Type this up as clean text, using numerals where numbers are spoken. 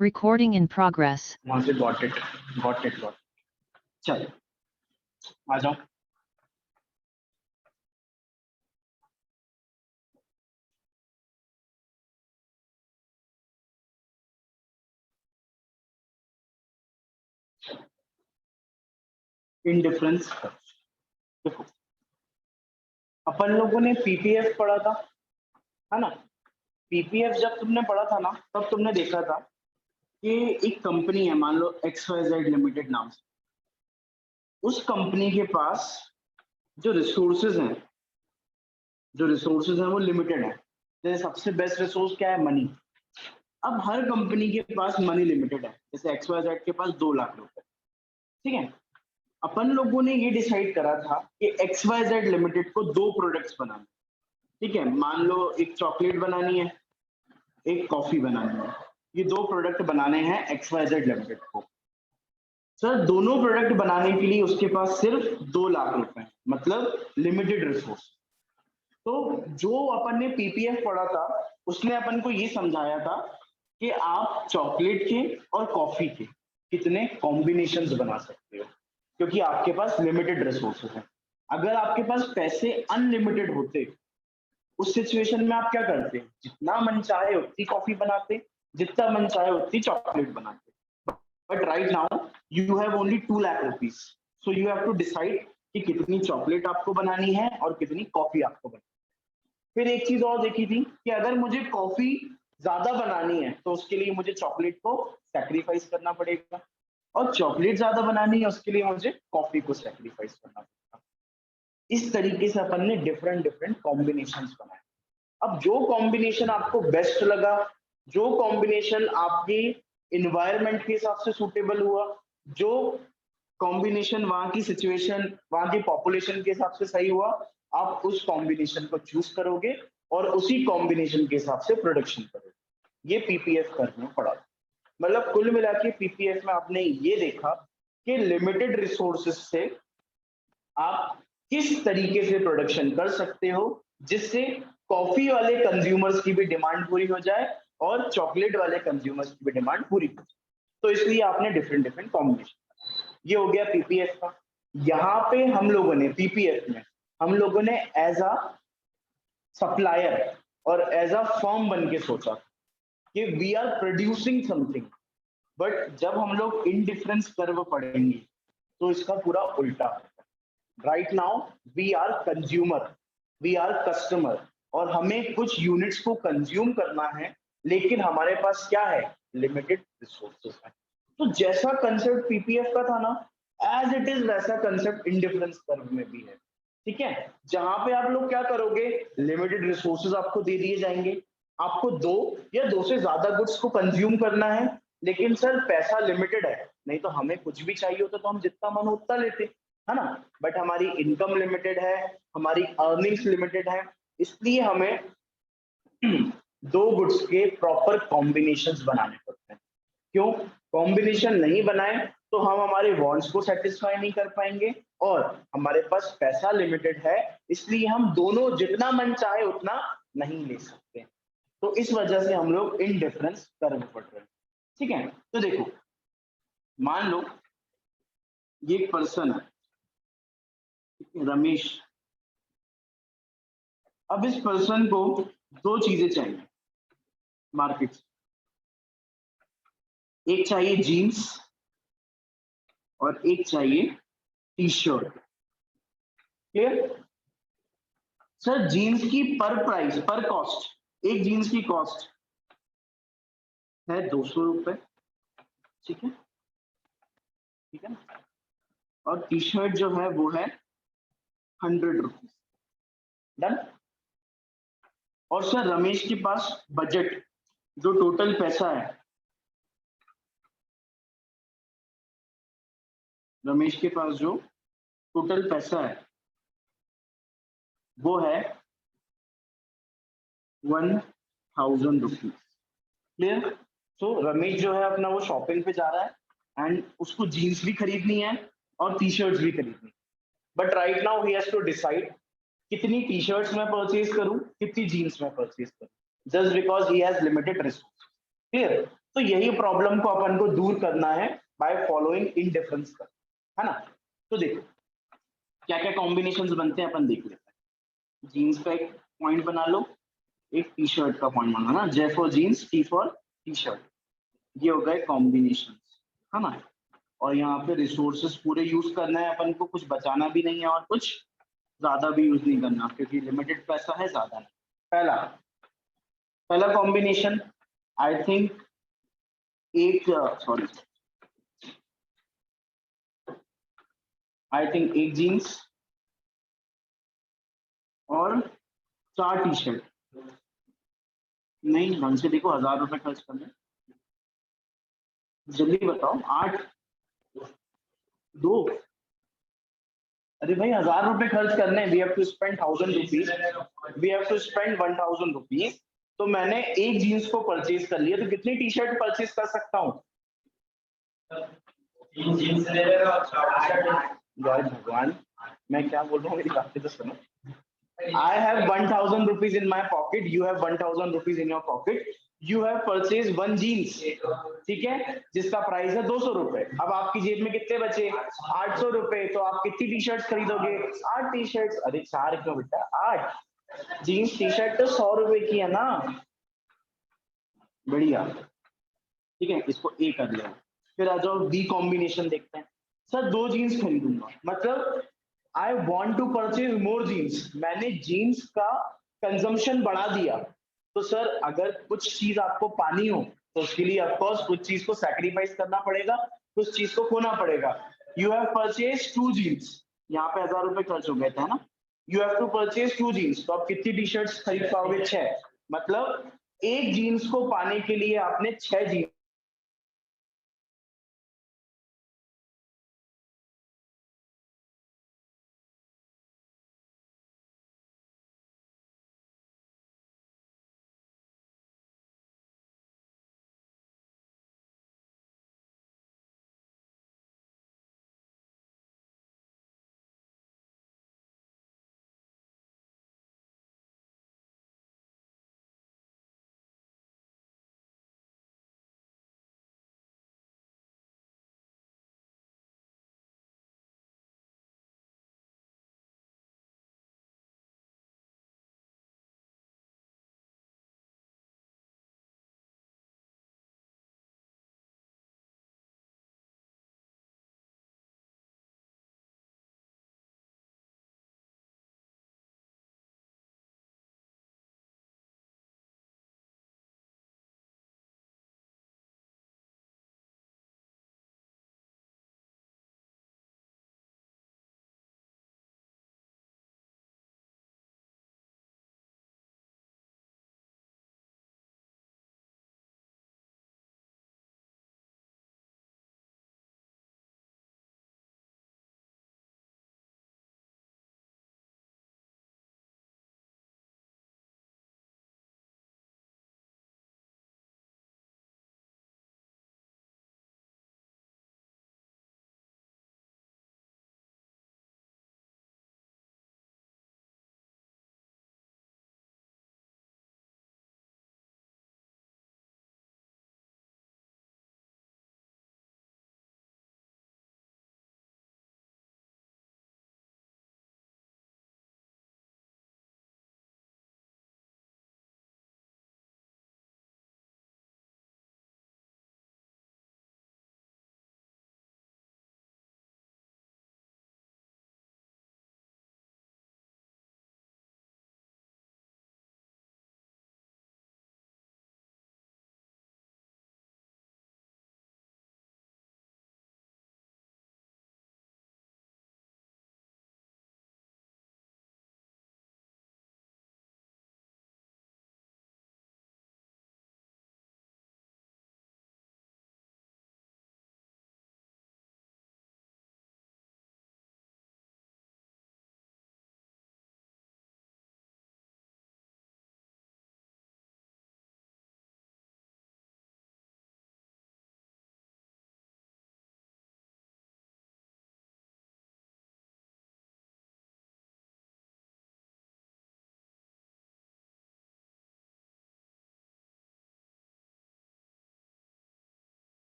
Recording in progress. वहां से got it. चल आ जाओ। इंडिफरेंस देखो, अपन लोगों ने पीपीएफ पढ़ा था, है ना। पीपीएफ जब तुमने पढ़ा था ना, तब तुमने देखा था कि एक कंपनी है, मान लो XYZ लिमिटेड नाम से। उस कंपनी के पास जो रिसोर्सेज हैं वो लिमिटेड है। जैसे सबसे बेस्ट रिसोर्स क्या है? मनी। अब हर कंपनी के पास मनी लिमिटेड है। जैसे XYZ के पास 2 लाख रुपए, ठीक है। अपन लोगों ने ये डिसाइड करा था कि XYZ लिमिटेड को 2 प्रोडक्ट्स बनाने, ठीक है। मान लो एक चॉकलेट बनानी है, एक कॉफी बनानी है। ये 2 प्रोडक्ट बनाने हैं XYZ लिमिटेड को। सर दोनों प्रोडक्ट बनाने के लिए उसके पास सिर्फ 2 लाख रुपए, मतलब लिमिटेड रिसोर्स। तो जो अपन ने पीपीएफ पढ़ा था, उसने अपन को ये समझाया था कि आप चॉकलेट के और कॉफी के कितने कॉम्बिनेशंस बना सकते हो, क्योंकि आपके पास लिमिटेड रिसोर्सेज हैं। अगर आपके पास पैसे अनलिमिटेड होते, उस सिचुएशन में आप क्या करते? जितना मन चाहे उतनी कॉफी बनाते, जितना मन चाहे उतनी चॉकलेट बनाते। But right now you have only 2 lakh rupees, so you have to decide कि कितनी चॉकलेट आपको बनानी है और कितनी कॉफी आपको बनानी है। फिर एक चीज और देखी थी कि अगर मुझे कॉफी ज्यादा बनानी है तो उसके लिए मुझे चॉकलेट को सैक्रिफाइस करना पड़ेगा, और चॉकलेट ज्यादा बनानी है उसके लिए मुझे कॉफी को सैक्रिफाइस करना पड़ेगा। इस तरीके से अपन ने डिफरेंट कॉम्बिनेशंस बनाए। अब जो कॉम्बिनेशन आपको बेस्ट लगा, जो कॉम्बिनेशन आपके इन्वायरमेंट के हिसाब से सूटेबल हुआ, जो कॉम्बिनेशन वहां की सिचुएशन, वहां की पॉपुलेशन के हिसाब से सही हुआ, आप उस कॉम्बिनेशन को चूज करोगे और उसी कॉम्बिनेशन के हिसाब से प्रोडक्शन करोगे। ये पीपीएफ करना पड़ा। मतलब कुल मिला के पीपीएफ में आपने ये देखा कि लिमिटेड रिसोर्सेज से आप किस तरीके से प्रोडक्शन कर सकते हो जिससे कॉफी वाले कंज्यूमर्स की भी डिमांड पूरी हो जाए और चॉकलेट वाले कंज्यूमर्स की भी डिमांड पूरी हो जाए। तो इसलिए आपने डिफरेंट कॉम्बिनेशन। ये हो गया पीपीएफ का। यहाँ पे हम लोगों ने पीपीएफ में हम लोगों ने एज अ सप्लायर और एज अ फर्म बन के सोचा कि we are producing something. But जब हम लोग इनडिफरेंस कर्व पढ़ेंगे तो इसका पूरा उल्टा होगा। Right now we are consumer, we are customer, और हमें कुछ यूनिट्स को कंज्यूम करना है, लेकिन हमारे पास क्या है? लिमिटेड रिसोर्सेज है। तो जैसा कंसेप्ट पीपीएफ का था ना, एज इट इज वैसा कंसेप्ट इनडिफरेंस कर्व में भी है, ठीक है। जहां पे आप लोग क्या करोगे? लिमिटेड रिसोर्सेज आपको दे दिए जाएंगे, आपको 2 या 2 से ज्यादा गुड्स को कंज्यूम करना है, लेकिन सर पैसा लिमिटेड है, नहीं तो हमें कुछ भी चाहिए होता तो हम जितना मन उतना लेते, है ना। बट हमारी इनकम लिमिटेड है, हमारी अर्निंग्स लिमिटेड है, इसलिए हमें 2 गुड्स के प्रॉपर कॉम्बिनेशंस बनाने पड़ते हैं। क्यों? कॉम्बिनेशन नहीं बनाए तो हम हमारे वांट्स को सेटिस्फाई नहीं कर पाएंगे, और हमारे पास पैसा लिमिटेड है, इसलिए हम दोनों जितना मन चाहे उतना नहीं ले सकते। तो इस वजह से हम लोग इनडिफरेंस कर्व पढ़ रहे हैं, ठीक है। तो देखो, मान लो ये एक पर्सन है, रमेश। अब इस पर्सन को 2 चीजें चाहिए मार्केट से। एक चाहिए जीन्स और एक चाहिए T shirt. Clear? Sir jeans की पर प्राइस, पर कॉस्ट, एक जीन्स की कॉस्ट है 200 रुपए, ठीक है, ठीक है ना। और टी शर्ट जो है वो है 100 रुपीज। डन। और सर रमेश के पास बजट, जो टोटल पैसा है, रमेश के पास जो टोटल पैसा है वो है 1000 रुपीज। क्लियर? सो रमेश जो है अपना वो शॉपिंग पे जा रहा है एंड उसको जीन्स भी खरीदनी है और टी शर्ट्स भी खरीदनी है। But right now he has to decide कितनी टी शर्ट्स में परचेज करूं, कितनी जीन्स में परचेज करूं, just because he has limited resource. Clear? तो यही प्रॉब्लम को अपन को दूर करना है बाय फॉलोइंग इन डिफरेंस का, है ना। तो देखो क्या क्या कॉम्बिनेशंस बनते हैं अपन देख लेते हैं। जीन्स का एक पॉइंट बना लो, एक टी शर्ट का पॉइंट बनाना, J for jeans, T for T shirt, ये हो गए कॉम्बिनेशन, है ना। और यहाँ पे रिसोर्सेस पूरे यूज करना है अपन को, कुछ बचाना भी नहीं है और कुछ ज्यादा भी यूज नहीं करना, क्योंकि लिमिटेड पैसा है, ज्यादा नहीं। पहला कॉम्बिनेशन आई थिंक एक जीन्स और 4 टी शर्ट। नहीं ढंग से देखो, 1000 रुपए खर्च करने, जल्दी बताओ। 8 2, अरे भाई 1000 रुपए खर्च करने, we have to spend 1000 rupees, we have to spend 1000 rupees. तो मैंने एक जीन्स को परचेज कर लिया, तो कितनी टी शर्ट परचेज कर सकता हूँ? 3 जीन्स ले लेगा और 4 टी शर्ट। यार भगवान, मैं क्या बोल रहा हूँ, मेरी बातें तो सुनो। I have 1000 rupees in my pocket, you have 1000 rupees in your pocket, you have purchased one jeans, ठीक है, जिसका प्राइस है 200 रुपए। अब आपकी जेब में कितने बचे? 800 रुपए। तो आप कितनी टी शर्ट खरीदोगे? 8 टी शर्ट। अरे 4 क्यों बेटा, 8 जीन्स टी शर्ट तो 100 रुपए की है ना। बढ़िया, ठीक है, इसको ए कर लिया। फिर आ जाओ बी कॉम्बिनेशन देखते हैं। सर 2 जीन्स खरीदूंगा, मतलब I want to purchase more jeans, मैंने जीन्स का कंजम्पशन बढ़ा दिया। तो सर अगर कुछ चीज आपको पानी हो तो उसके लिए ऑफकोर्स कुछ चीज को सैक्रिफाइस करना पड़ेगा, कुछ चीज को खोना पड़ेगा। यू हैव परचेज 2 जीन्स, यहाँ पे 1000 रुपए खर्च हो गए थे ना। You have to purchase 2 jeans, तो आप कितनी टी शर्ट्स खरीद पाओगे? 6। मतलब एक जीन्स को पाने के लिए आपने 6 जीन्स